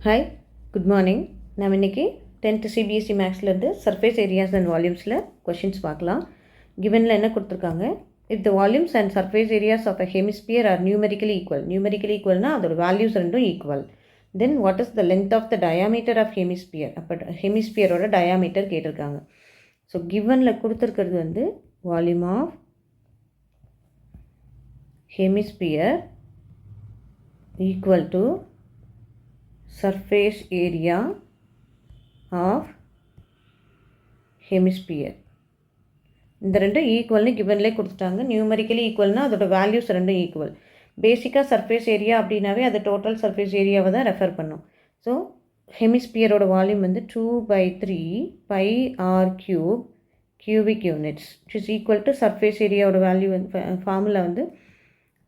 Hi, good morning. நம்ம இன்றைக்கி 10th CBSE மேக்ஸ்லேருந்து சர்ஃபேஸ் ஏரியாஸ் அண்ட் வால்யூம்ஸில் கொஷின்ஸ் பார்க்கலாம். கிவனில் என்ன கொடுத்துருக்காங்க? If the volumes and surface areas of a hemisphere are numerically ஈக்குவல்னா அதோட வேல்யூஸ் ரெண்டும் equal. Then what is the length of the diameter of hemisphere? அப்போ ஹெமிஸ்பியரோட டயாமீட்டர் கேட்டிருக்காங்க. ஸோ கிவனில் கொடுத்துருக்கிறது வந்து volume of hemisphere equal to surface area of hemisphere. இந்த ரெண்டும் ஈக்குவல்னு கிவன்லே கொடுத்துட்டாங்க. நியூமரிக்கலி ஈக்குவல்னால் அதோட வேல்யூஸ் ரெண்டும் ஈக்குவல். பேசிக்காக சர்ஃபேஸ் ஏரியா அப்படின்னாவே அது டோட்டல் சர்ஃபேஸ் ஏரியாவை தான் ரெஃபர் பண்ணும். ஸோ ஹெமிஸ்பியரோட வால்யூம் வந்து 2/3 pi r cube cubic units which is equal to surface ஏரியாவோட வேல்யூ ஃபார்முலா வந்து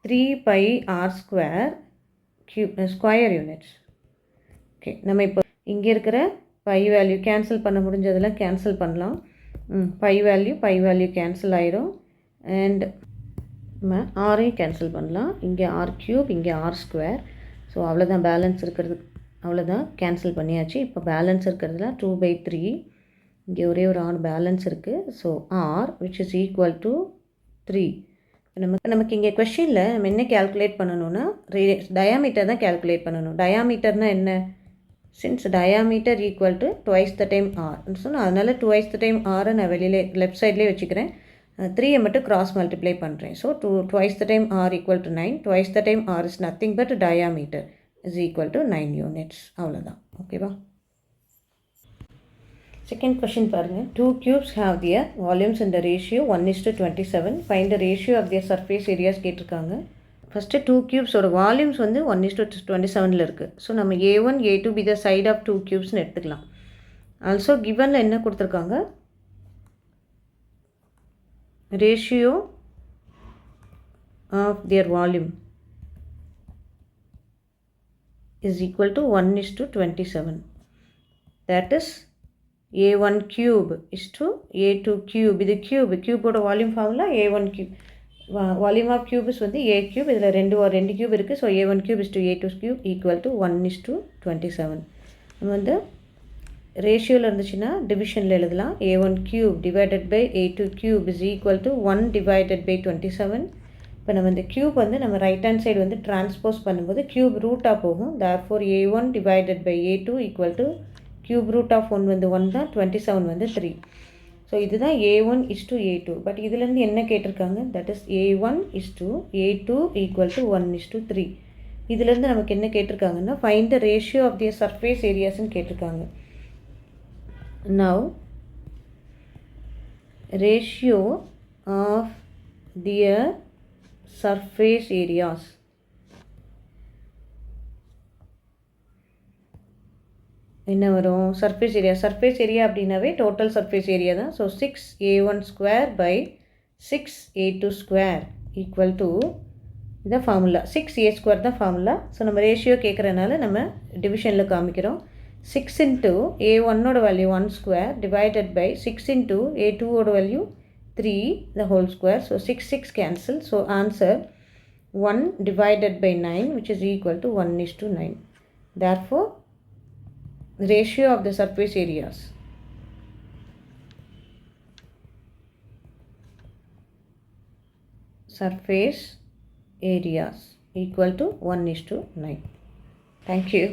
3 pi r square square units. Okay, நம்ம இப்போ இங்கே இருக்கிற பை வேல்யூ கேன்சல் பண்ண முடிஞ்சதெல்லாம் கேன்சல் பண்ணலாம். பை வேல்யூ கேன்சல் ஆயிரும். அண்ட் நம்ம ஆரையும் கேன்சல் பண்ணலாம். இங்கே ஆர் க்யூப், இங்கே ஆர் ஸ்கொயர். ஸோ அவ்வளோதான் பேலன்ஸ் இருக்கிறது. அவ்வளோதான் கேன்சல் பண்ணியாச்சு. இப்போ பேலன்ஸ் இருக்கிறதுல 2/3. இங்கே ஒரே ஒரு ஆர் பேலன்ஸ் இருக்குது. So R which is equal to 3. நமக்கு இங்கே கொஷினில் நம்ம என்ன கேல்குலேட் பண்ணணும்னா டயாமீட்டர் தான் கேல்குலேட் பண்ணணும். டயாமீட்டர்னால் என்ன? Since diameter equal to twice the time R சொன்னால் அதனால் ட்வைஸ் த டைம் ஆரை நான் வெளியிலே லெஃப்ட் சைட்லேயே வச்சுக்கிறேன். 3 மட்டும் கிராஸ் மல்டிப்ளை பண்ணுறேன். So twice the time R equal to 9. Twice the time R is nothing but diameter is equal to 9 units. அவ்வளோதான். ஓகேவா? செகண்ட் கொஷின் பாருங்கள். 2 cubes have their volumes in the ratio 1:27. Find the ratio of their surface areas கேட்டிருக்காங்க. First 2 cubesோட volumes வந்து 1:27 இருக்குது. So நம்ம A1 A2 be the side of 2 cubesனு எடுத்துக்கலாம். Also கிவனில் என்ன கொடுத்துருக்காங்க? Ratio of their volume is equal to 1:27. That is A1 cube is to A2 cube. இது க்யூபோட volume formula A1 cube. Volume of cubes வந்து A cube. இதில் ரெண்டு cube இருக்குது. So A1 cube is to A2 cube equal to 1:27. நம்ம வந்து ரேஷியோவில் இருந்துச்சுன்னா டிவிஷனில் எழுதலாம். A1 cube divided by A2 cube is equal to 1 divided by 27. இப்போ நம்ம இந்த க்யூப் வந்து நம்ம ரைட் ஹேண்ட் சைடு வந்து டிரான்ஸ்போஸ் பண்ணும்போது க்யூப் ரூட்டாக போகும். therefore A1 divided by A2 equal to cube root of 1 வந்து 1 தான், 27 வந்து 3. ஸோ இதுதான் A1 is to A2. But இதுலேருந்து என்ன கேட்டிருக்காங்க? That is A1 is to A2 equal to 1 is to 3. இதுலேருந்து நமக்கு என்ன கேட்டிருக்காங்கன்னா find the ratio of their surface ஏரியாஸ்ன்னு கேட்டிருக்காங்க. Now ratio of their surface areas என்ன வரும்? சர்ஃபேஸ் ஏரியா அப்படின்னாவே டோட்டல் சர்ஃபேஸ் ஏரியா தான். So 6A1 square by 6A2 square equal to இதான் ஃபார்முலா. 6A ஸ்கொயர் தான் ஃபார்முலா. ஸோ நம்ம ரேஷியோ கேட்குறதுனால நம்ம டிவிஷனில் காமிக்கிறோம். 6 இன்ட்டு A1ஓட value 1 square divided by 6 into A2ஓட value 3 the whole square. So 6 cancel. So answer 1 divided by 9 which is equal to 1:9. therefore ratio of the surface areas equal to 1:9. Thank you.